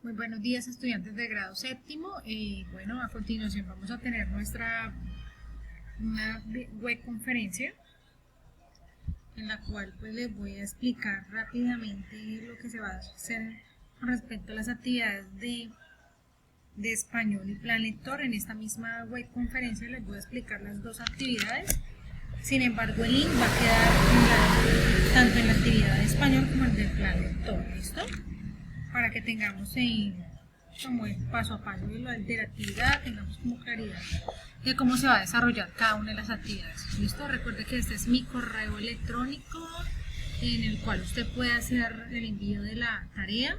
Muy buenos días, estudiantes de grado séptimo. Bueno, a continuación vamos a tener una web conferencia en la cual pues les voy a explicar rápidamente lo que se va a hacer con respecto a las actividades de español y plan lector. En esta misma web conferencia les voy a explicar las dos actividades. Sin embargo, el link va a quedar tanto en la actividad de español como en el plan lector, ¿listo? Para que tengamos como el paso a paso de la actividad, tengamos como claridad de cómo se va a desarrollar cada una de las actividades. ¿Listo? Recuerde que este es mi correo electrónico en el cual usted puede hacer el envío de la tarea.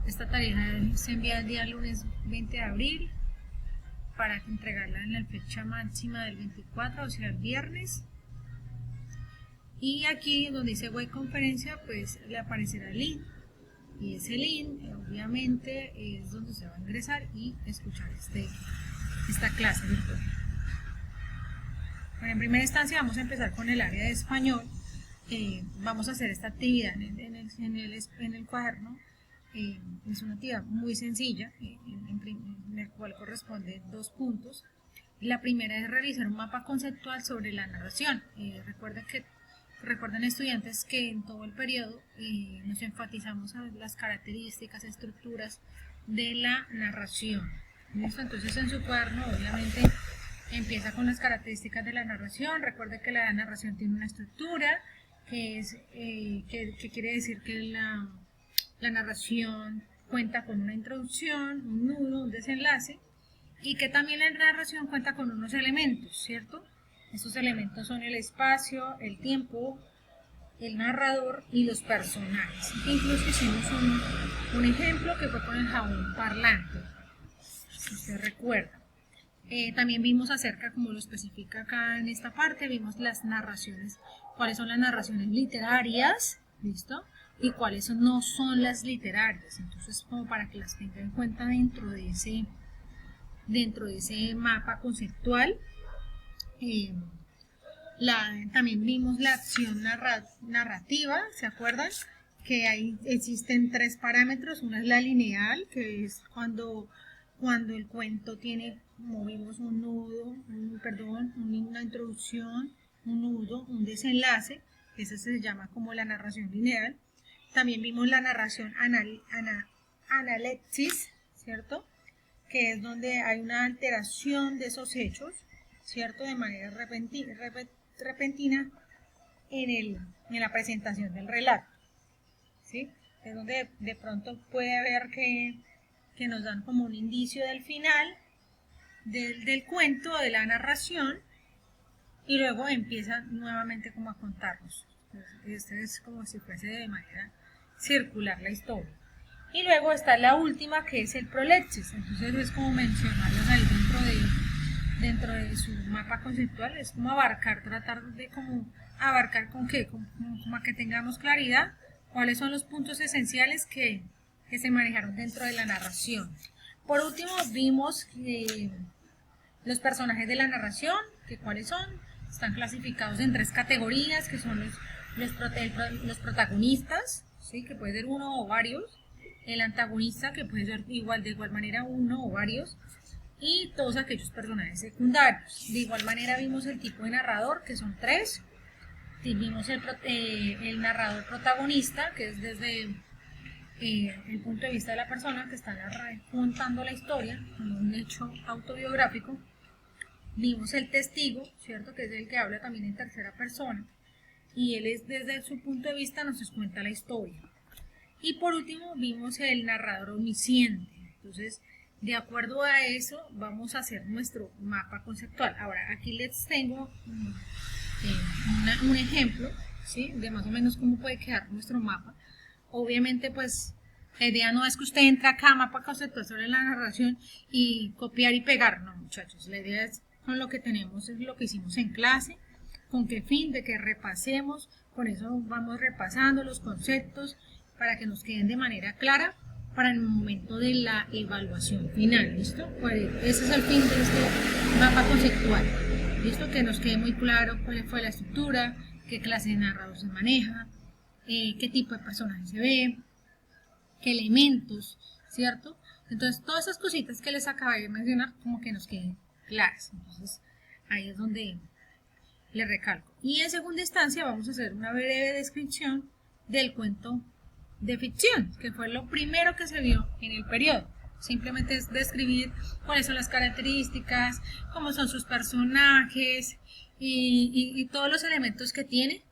Esta tarea se envía el día lunes 20 de abril para entregarla en la fecha máxima del 24, o sea el viernes. Y aquí donde dice web conferencia, pues le aparecerá el link. Y ese link, obviamente, es donde se va a ingresar y escuchar esta clase virtual. Bueno, en primera instancia vamos a empezar con el área de español. Vamos a hacer esta actividad en el cuaderno. Es una actividad muy sencilla, en el cual corresponde 2 puntos. La primera es realizar un mapa conceptual sobre la narración. Recuerden estudiantes que en todo el periodo nos enfatizamos en las características, estructuras de la narración. ¿Listo? Entonces en su cuaderno obviamente empieza con las características de la narración. Recuerde que la narración tiene una estructura, que quiere decir que la narración cuenta con una introducción, un nudo, un desenlace, y que también la narración cuenta con unos elementos, ¿cierto? Estos elementos son el espacio, el tiempo, el narrador y los personajes. Incluso hicimos un ejemplo que fue con el jabón parlante, si usted recuerda. También vimos acerca, como lo especifica acá en esta parte, vimos las narraciones, cuáles son las narraciones literarias, ¿listo? Y cuáles no son las literarias. Entonces, como para que las tenga en cuenta dentro de ese mapa conceptual. También vimos la acción narrativa, ¿se acuerdan? Que ahí existen 3 parámetros. Una es la lineal, que es cuando el cuento tiene, como vimos, un nudo, una introducción, un nudo, un desenlace. Esa se llama como la narración lineal. También vimos la narración analepsis, ¿cierto? Que es donde hay una alteración de esos hechos, ¿cierto? De manera repentina en la presentación del relato, ¿sí? Es donde de pronto puede haber que nos dan como un indicio del final del cuento, de la narración, y luego empieza nuevamente como a contarnos. Esto es como si fuese de manera circular la historia. Y luego está la última, que es el prolepsis. Entonces es como mencionarlas ahí dentro de su mapa conceptual. Es como tratar de como abarcar con qué, como a que tengamos claridad cuáles son los puntos esenciales que se manejaron dentro de la narración. Por último vimos los personajes de la narración, que cuáles son. Están clasificados en 3 categorías, que son los protagonistas, ¿sí? Que puede ser uno o varios. El antagonista, que puede ser de igual manera uno o varios, y todos aquellos personajes secundarios. De igual manera vimos el tipo de narrador, que son 3. Vimos el narrador protagonista, que es desde el punto de vista de la persona que está contando la historia, como un hecho autobiográfico. Vimos el testigo, ¿cierto? Que es el que habla también en tercera persona, y él es desde su punto de vista nos cuenta la historia. Y por último vimos el narrador omnisciente. Entonces, de acuerdo a eso, vamos a hacer nuestro mapa conceptual. Ahora, aquí les tengo un ejemplo, ¿sí? De más o menos cómo puede quedar nuestro mapa. Obviamente, pues, la idea no es que usted entre acá a mapa conceptual sobre la narración y copiar y pegar. No, muchachos, la idea es con lo que tenemos, es lo que hicimos en clase. ¿Con qué fin? De que repasemos. Con eso vamos repasando los conceptos, para que nos queden de manera clara para el momento de la evaluación final, ¿listo? Pues ese es el fin de este mapa conceptual, ¿listo? Que nos quede muy claro cuál fue la estructura, qué clase de narrador se maneja, qué tipo de personaje se ve, qué elementos ¿cierto? Entonces, todas esas cositas que les acabé de mencionar, como que nos queden claras. Entonces, ahí es donde le recalco. Y en segunda instancia vamos a hacer una breve descripción del cuento de ficción, que fue lo primero que se vio en el periodo. Simplemente es describir cuáles son las características, cómo son sus personajes y todos los elementos que tiene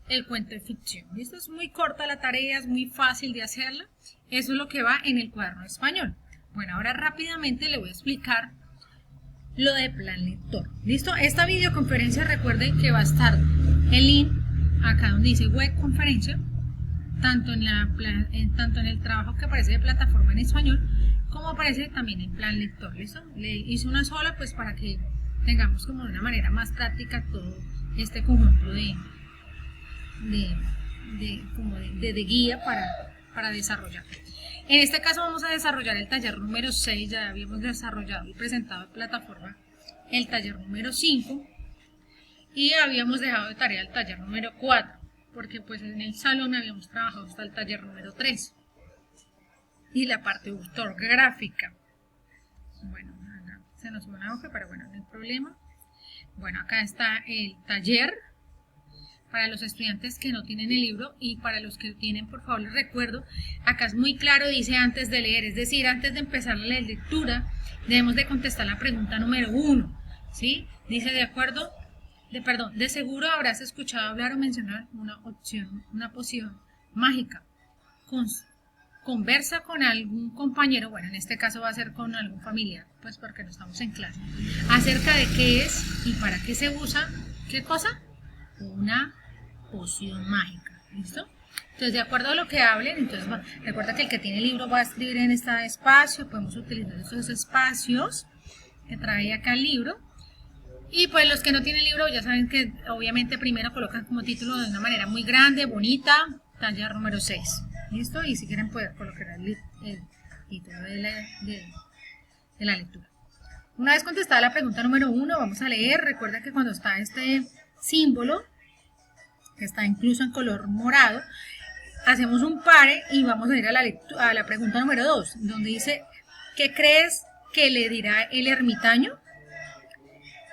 el cuento de ficción. ¿Listo? Es muy corta la tarea, es muy fácil de hacerla. Eso es lo que va en el cuaderno de español. Bueno, ahora rápidamente le voy a explicar lo de plan lector. ¿Listo? Esta videoconferencia, recuerden que va a estar el link acá donde dice web conferencia, tanto en el trabajo que aparece de plataforma en español, como aparece también en plan lector. ¿Listo? Le hice una sola pues para que tengamos como de una manera más práctica todo este conjunto de guía para desarrollar. En este caso vamos a desarrollar el taller número 6, ya habíamos desarrollado y presentado en plataforma el taller número 5 y habíamos dejado de tarea el taller número 4, porque pues en el salón habíamos trabajado hasta el taller número 3 y la parte ortográfica. Bueno, se nos fue una hoja, pero bueno, no hay problema. Bueno, acá está el taller. Para los estudiantes que no tienen el libro y para los que tienen, por favor les recuerdo, acá es muy claro, dice antes de leer, es decir, antes de empezar la lectura, debemos de contestar la pregunta número 1, ¿sí? Dice, de seguro habrás escuchado hablar o mencionar una poción mágica. Conversa con algún compañero, bueno, en este caso va a ser con algún familiar, pues porque no estamos en clase, acerca de qué es y para qué se usa, ¿qué cosa? Una poción mágica, ¿listo? Entonces, de acuerdo a lo que hablen, entonces recuerda que el que tiene el libro va a escribir en este espacio, podemos utilizar esos espacios que trae acá el libro, y pues los que no tienen libro ya saben que obviamente primero colocan como título de una manera muy grande, bonita, taller número 6, ¿listo? Y si quieren poder colocar el título de la lectura. Una vez contestada la pregunta número 1, vamos a leer. Recuerda que cuando está este símbolo, que está incluso en color morado, hacemos un pare y vamos a ir a la pregunta número 2, donde dice, ¿qué crees que le dirá el ermitaño?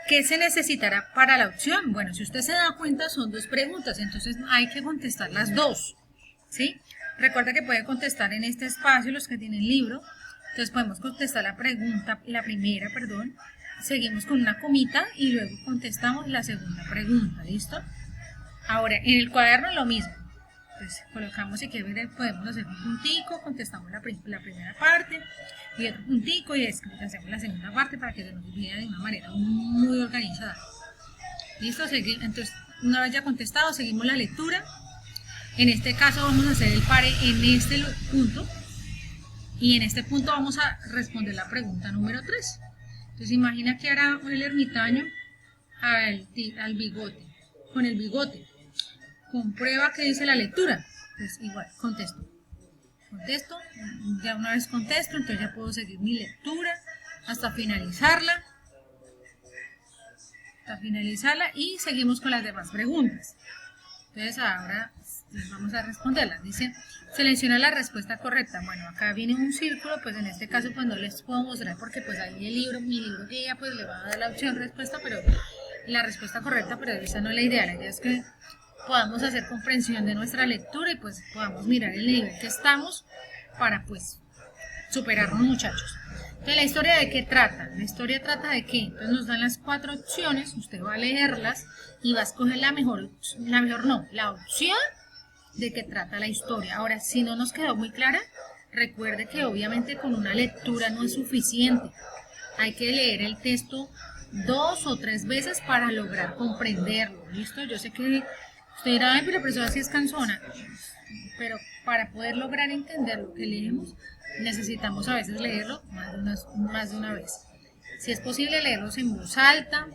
¿Qué se necesitará para la opción? Bueno, si usted se da cuenta son 2 preguntas, entonces hay que contestar las 2, ¿sí? Recuerda que puede contestar en este espacio los que tienen libro, entonces podemos contestar la primera, seguimos con una comita y luego contestamos la segunda pregunta, ¿listo? Ahora, en el cuaderno lo mismo, pues colocamos, si quieren podemos hacer un puntico, contestamos la primera parte y otro puntico y hacemos la segunda parte para que se nos vea de una manera muy organizada. ¿Listo? Entonces, una vez ya contestado, seguimos la lectura. En este caso vamos a hacer el pare en este punto y en este punto vamos a responder la pregunta número 3. Entonces, imagina que hará el ermitaño al bigote, con el bigote. Comprueba que dice la lectura. Pues igual, contesto, ya una vez contesto, entonces ya puedo seguir mi lectura hasta finalizarla y seguimos con las demás preguntas. Entonces ahora vamos a responderlas. Dice, selecciona la respuesta correcta. Bueno, acá viene un círculo, pues en este caso pues no les puedo mostrar porque pues ahí mi libro guía pues le va a dar la opción respuesta, pero la respuesta correcta, pero esa no es la idea es que podamos hacer comprensión de nuestra lectura y pues podamos mirar el nivel que estamos para pues superarnos, muchachos. Entonces, ¿la historia de qué trata? La historia trata de que entonces nos dan las 4 opciones, usted va a leerlas y va a escoger la opción de qué trata la historia. Ahora, si no nos quedó muy clara, recuerde que obviamente con una lectura no es suficiente. Hay que leer el texto 2 o 3 veces para lograr comprenderlo, ¿listo? Yo sé que usted dirá, ay, pero eso así es cansona, pero para poder lograr entender lo que leemos, necesitamos a veces leerlo más de una vez. Si es posible leerlos en voz alta,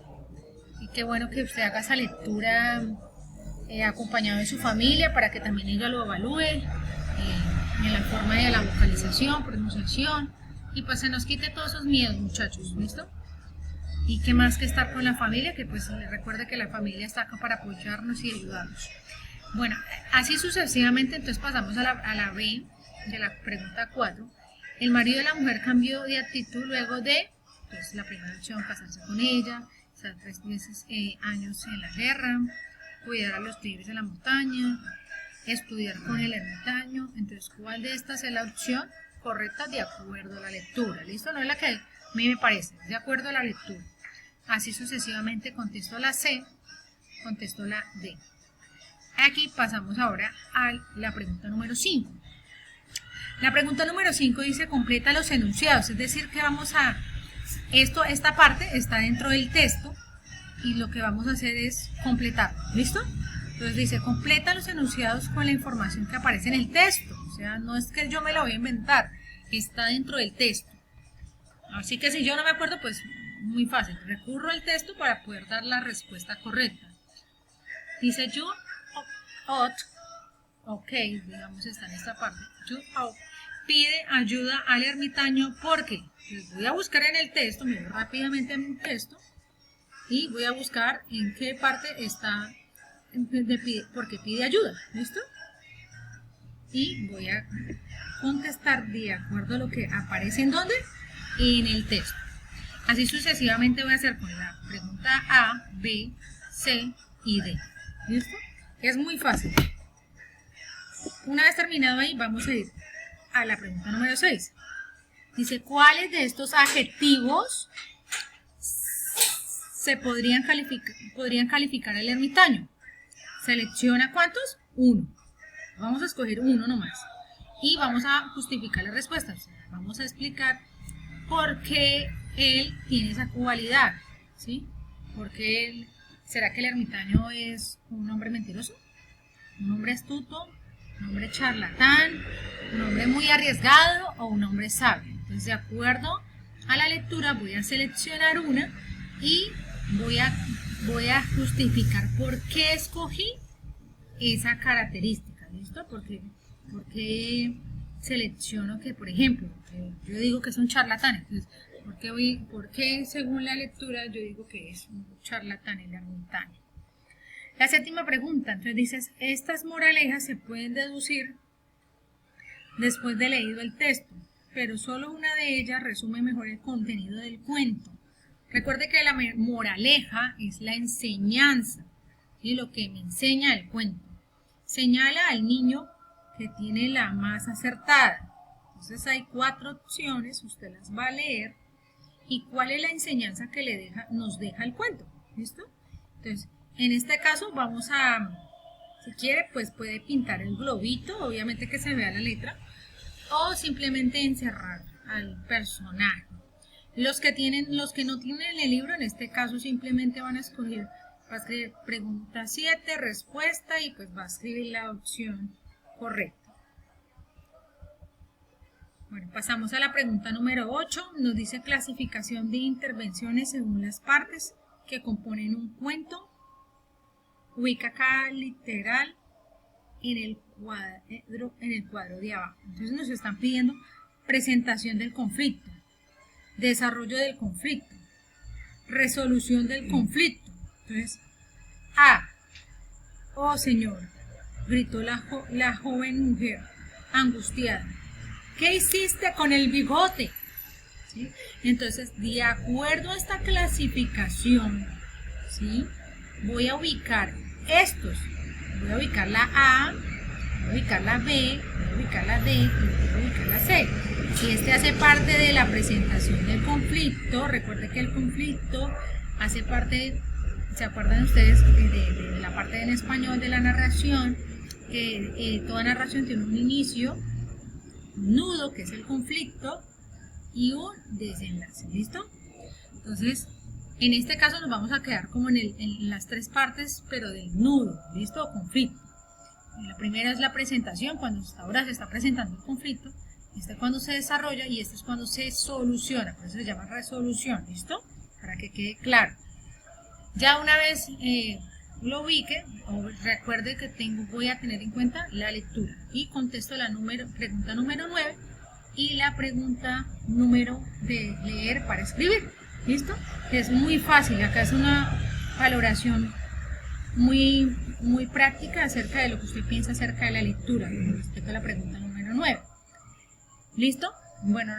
y qué bueno que usted haga esa lectura acompañado de su familia para que también ella lo evalúe en la forma de la vocalización, pronunciación, y pues se nos quite todos esos miedos, muchachos, ¿listo? Y qué más que estar con la familia, que pues recuerde que la familia está acá para apoyarnos y ayudarnos. Bueno, así sucesivamente, entonces pasamos a la B de la pregunta 4. El marido de la mujer cambió de actitud luego de, pues la primera opción, casarse con ella, estar 3 años en la guerra, cuidar a los tigres en la montaña, estudiar con el ermitaño. Entonces, ¿cuál de estas es la opción correcta de acuerdo a la lectura? ¿Listo? No es la que a mí me parece, es de acuerdo a la lectura. Así sucesivamente contesto la C, contesto la D. Aquí pasamos ahora a la pregunta número 5. La pregunta número 5 dice completa los enunciados, es decir que vamos a, esta parte está dentro del texto y lo que vamos a hacer es completarlo, ¿listo? Entonces dice completa los enunciados con la información que aparece en el texto, o sea, no es que yo me lo voy a inventar, está dentro del texto. Así que si yo no me acuerdo, pues muy fácil, recurro al texto para poder dar la respuesta correcta. Dice you ought, ok, digamos está en esta parte, you ought, pide ayuda al ermitaño porque voy a buscar en el texto, me voy rápidamente en un texto y voy a buscar en qué parte está porque pide ayuda, ¿listo? Y voy a contestar de acuerdo a lo que aparece en dónde, en el texto. Así sucesivamente voy a hacer con la pregunta A, B, C y D, ¿listo? Es muy fácil. Una vez terminado ahí, vamos a ir a la pregunta número 6. Dice, ¿cuáles de estos adjetivos podrían calificar al ermitaño? Selecciona ¿cuántos? 1. Vamos a escoger uno nomás. Y vamos a justificar la respuesta. O sea, vamos a explicar por qué él tiene esa cualidad. ¿Sí? Porque ¿será que el ermitaño es un hombre mentiroso? ¿Un hombre astuto? ¿Un hombre charlatán? ¿Un hombre muy arriesgado? ¿O un hombre sabio? Entonces, de acuerdo a la lectura, voy a seleccionar una y voy a justificar por qué escogí esa característica, ¿listo? Porque selecciono que, por ejemplo, yo digo que es un charlatán, entonces, ¿por qué según la lectura yo digo que es un charlatán el ermitaño? La séptima pregunta, entonces dices, estas moralejas se pueden deducir después de leído el texto, pero solo una de ellas resume mejor el contenido del cuento. Recuerde que la moraleja es la enseñanza, ¿sí? Lo que me enseña el cuento. Señala al niño que tiene la más acertada. Entonces hay 4 opciones, usted las va a leer. ¿Y cuál es la enseñanza que nos deja el cuento? ¿Listo? Entonces, en este caso vamos a, si quiere, pues puede pintar el globito, obviamente que se vea la letra, o simplemente encerrar al personaje. Los que no tienen el libro, en este caso simplemente van a escoger, va a escribir pregunta 7, respuesta y pues va a escribir la opción correcta. Bueno, pasamos a la pregunta número 8, nos dice clasificación de intervenciones según las partes que componen un cuento. Ubica cada literal en el cuadro de abajo. Entonces nos están pidiendo presentación del conflicto, desarrollo del conflicto, resolución del conflicto. Entonces, A. Oh Señor, gritó la joven mujer, angustiada. ¿Qué hiciste con el bigote? ¿Sí? Entonces, de acuerdo a esta clasificación, ¿sí? Voy a ubicar estos. Voy a ubicar la A, voy a ubicar la B, voy a ubicar la D y voy a ubicar la C. Si este hace parte de la presentación del conflicto, recuerde que el conflicto hace parte, ¿se acuerdan ustedes de la parte en español de la narración? Que toda narración tiene un inicio, un nudo, que es el conflicto, y un desenlace, ¿listo? Entonces, en este caso nos vamos a quedar como en las 3 partes, pero del nudo, ¿listo? O conflicto. La primera es la presentación, cuando ahora se está presentando el conflicto. Este es cuando se desarrolla y este es cuando se soluciona, por eso se llama resolución, ¿listo? Para que quede claro. Ya una vez lo ubique, recuerde que voy a tener en cuenta la lectura y contesto la pregunta número 9 y la pregunta número de leer para escribir, ¿listo? Es muy fácil, acá es una valoración muy práctica acerca de lo que usted piensa acerca de la lectura con respecto a la pregunta número 9. ¿Listo? Bueno,